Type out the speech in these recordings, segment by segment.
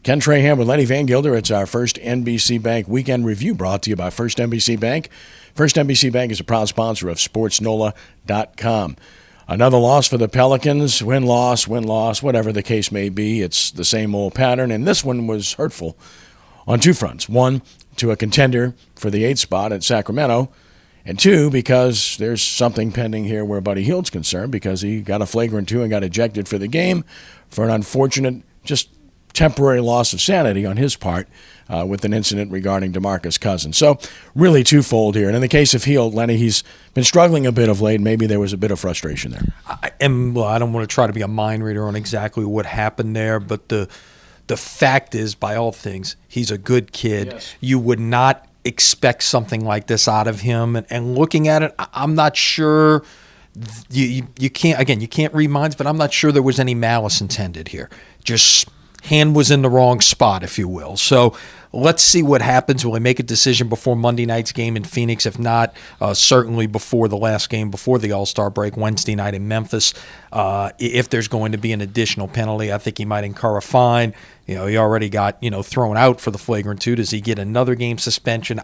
Ken Trahan with Lenny Vangilder. It's our First NBC Bank Weekend Review brought to you by First NBC Bank. First NBC Bank is a proud sponsor of SportsNOLA.com. Another loss for the Pelicans. Win-loss, whatever the case may be. It's the same old pattern, and this one was hurtful on two fronts. One, to a contender for the 8th spot at Sacramento, and two, because there's something pending here where Buddy Hield's concerned because he got a flagrant 2 and got ejected for the game for an unfortunate, just temporary loss of sanity on his part with an incident regarding DeMarcus Cousins. So really twofold here. And in the case of Hield, Lenny, he's been struggling a bit of late. Maybe there was a bit of frustration there. I don't want to try to be a mind reader on exactly what happened there, but the fact is, by all things, he's a good kid. Yes. You would not expect something like this out of him. And looking at it, I'm not sure. You can't read minds, but I'm not sure there was any malice intended here. Just hand was in the wrong spot, if you will. So let's see what happens. Will he make a decision before Monday night's game in Phoenix? If not, certainly before the last game, before the All-Star break, Wednesday night in Memphis. If there's going to be an additional penalty, I think he might incur a fine. He already got, thrown out for the flagrant 2. Does he get another game suspension?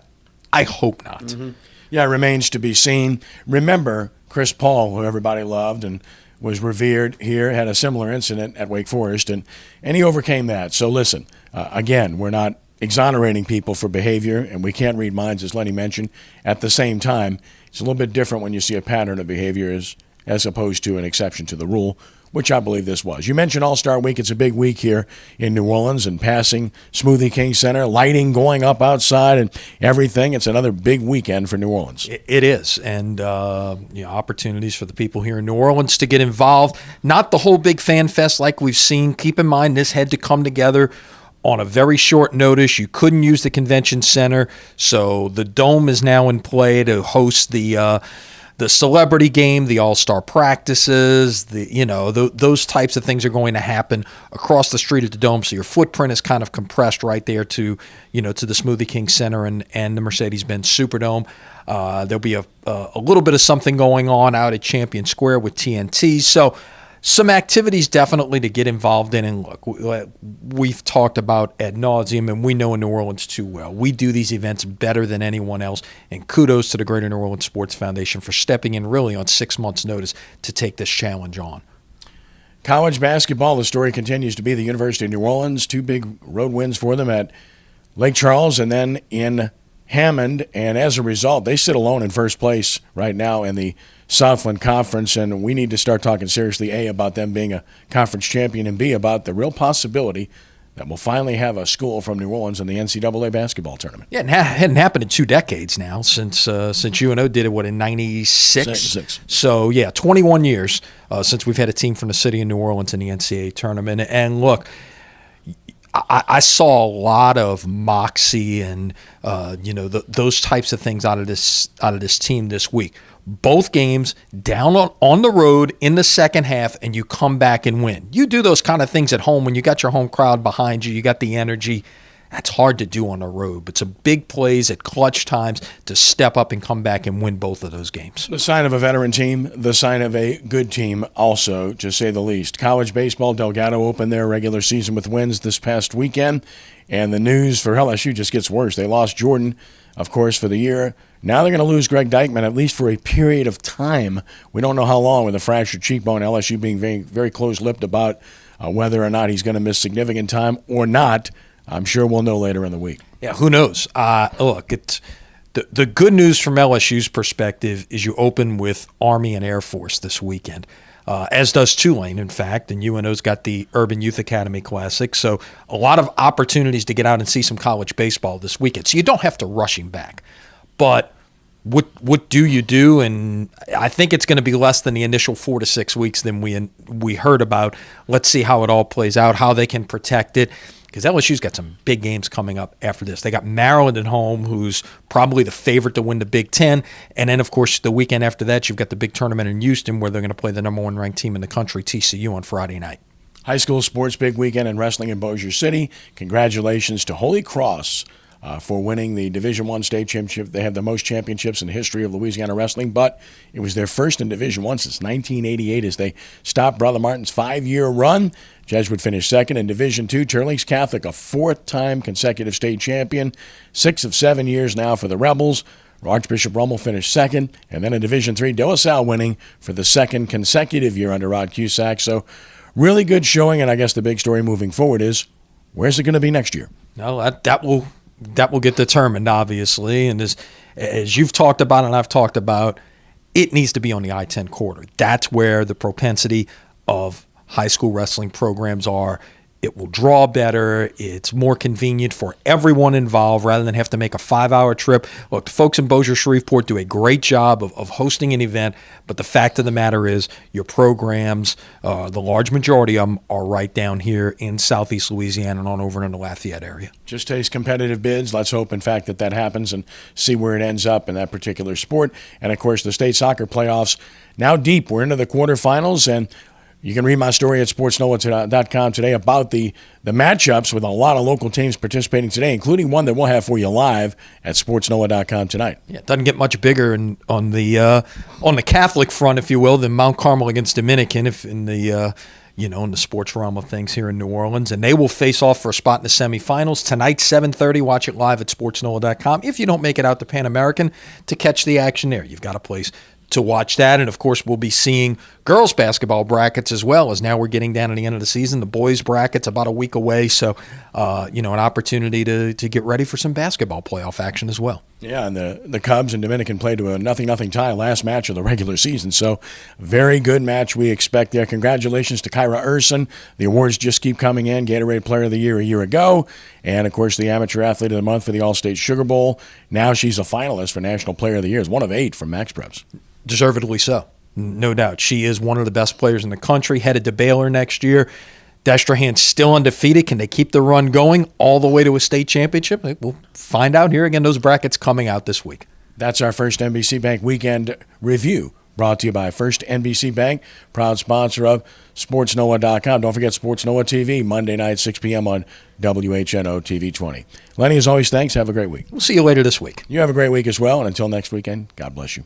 I hope not. Mm-hmm. Yeah, it remains to be seen. Remember, Chris Paul, who everybody loved and was revered here, had a similar incident at Wake Forest, and he overcame that. So listen, again, we're not exonerating people for behavior, and we can't read minds, as Lenny mentioned. At the same time, it's a little bit different when you see a pattern of behavior as opposed to an exception to the rule, which I believe this was. You mentioned All-Star Week. It's a big week here in New Orleans, and passing Smoothie King Center, lighting going up outside and everything. It's another big weekend for New Orleans. It is, and opportunities for the people here in New Orleans to get involved. Not the whole big fan fest like we've seen. Keep in mind, this had to come together on a very short notice. You couldn't use the convention center, so the Dome is now in play to host the celebrity game, the all-star practices, those types of things are going to happen across the street at the Dome. So your footprint is kind of compressed right there to the Smoothie King Center and the Mercedes-Benz Superdome. There'll be a little bit of something going on out at Champion Square with TNT. So some activities definitely to get involved in. And look, we've talked about ad nauseum, and we know in New Orleans too well. We do these events better than anyone else, and kudos to the Greater New Orleans Sports Foundation for stepping in really on 6 months' notice to take this challenge on. College basketball, the story continues to be the University of New Orleans. 2 big road wins for them at Lake Charles and then in Hammond, and as a result, they sit alone in first place right now in the Southland Conference, and we need to start talking seriously, A, about them being a conference champion, and B, about the real possibility that we'll finally have a school from New Orleans in the NCAA basketball tournament. Yeah, it hadn't happened in 2 decades now since UNO did it, in 96? 6. So, 21 years since we've had a team from the city of New Orleans in the NCAA tournament. And look, I saw a lot of moxie and those types of things out of this team this week. Both games down on the road in the second half, and you come back and win. You do those kind of things at home when you got your home crowd behind you, you got the energy. That's hard to do on the road, but some big plays at clutch times to step up and come back and win both of those games. The sign of a veteran team, the sign of a good team also, to say the least. College baseball, Delgado opened their regular season with wins this past weekend, and the news for LSU just gets worse. They lost Jordan, of course, for the year. Now they're going to lose Greg Dykman, at least for a period of time. We don't know how long, with a fractured cheekbone, LSU being very, very close-lipped about whether or not he's going to miss significant time or not. I'm sure we'll know later in the week. Yeah, who knows? Look, the good news from LSU's perspective is you open with Army and Air Force this weekend, as does Tulane, in fact, and UNO's got the Urban Youth Academy Classic. So a lot of opportunities to get out and see some college baseball this weekend. So you don't have to rush him back. But what do you do? And I think it's going to be less than the initial 4 to 6 weeks than we heard about. Let's see how it all plays out, how they can protect it. Because LSU's got some big games coming up after this. They got Maryland at home, who's probably the favorite to win the Big Ten. And then, of course, the weekend after that, you've got the big tournament in Houston where they're going to play the number 1 ranked team in the country, TCU, on Friday night. High school sports big weekend in wrestling in Bossier City. Congratulations to Holy Cross for winning the Division I state championship. They have the most championships in the history of Louisiana wrestling, but it was their first in Division I since 1988 as they stopped Brother Martin's 5-year run. Jesuit finished second in Division II. Turlings Catholic, a 4th-time consecutive state champion, 6 of 7 years now for the Rebels. Archbishop Rummel finished second, and then in Division III, De La Salle winning for the 2nd consecutive year under Rod Cusack. So really good showing, and I guess the big story moving forward is, where's it going to be next year? No, that will get determined, obviously. And as you've talked about and I've talked about, it needs to be on the I-10 corridor. That's where the propensity of high school wrestling programs are. It will draw better. It's more convenient for everyone involved rather than have to make a 5-hour trip. Look, the folks in Bossier Shreveport do a great job of hosting an event, but the fact of the matter is your programs, the large majority of them, are right down here in southeast Louisiana and on over in the Lafayette area. Just takes competitive bids. Let's hope, in fact, that happens and see where it ends up in that particular sport. And, of course, the state soccer playoffs now deep. We're into the quarterfinals, and you can read my story at SportsNOLA.com today about the matchups with a lot of local teams participating today, including one that we'll have for you live at SportsNOLA.com tonight. Yeah, it doesn't get much bigger on the Catholic front, if you will, than Mount Carmel against Dominican, if in the in the sports realm of things here in New Orleans, and they will face off for a spot in the semifinals tonight, 7:30. Watch it live at SportsNOLA.com. If you don't make it out to Pan American to catch the action there, you've got a place to watch that. And, of course, we'll be seeing girls basketball brackets as well, as now we're getting down to the end of the season. The boys bracket's about a week away, so, an opportunity to get ready for some basketball playoff action as well. Yeah, and the Cubs and Dominican played to a 0-0 tie last match of the regular season, so very good match we expect there. Congratulations to Kyra Urson. The awards just keep coming in. Gatorade Player of the Year a year ago, and, of course, the Amateur Athlete of the Month for the All-State Sugar Bowl. Now she's a finalist for National Player of the Year. It's one of 8 from Max Preps. Deservedly so, no doubt. She is one of the best players in the country, headed to Baylor next year. Trahan still undefeated. Can they keep the run going all the way to a state championship? We'll find out here. Again, those brackets coming out this week. That's our First NBC Bank Weekend Review, brought to you by First NBC Bank, proud sponsor of SportsNOLA.com. Don't forget SportsNOLA TV, Monday night, 6 p.m. on WHNO TV 20. Lenny, as always, thanks. Have a great week. We'll see you later this week. You have a great week as well, and until next weekend, God bless you.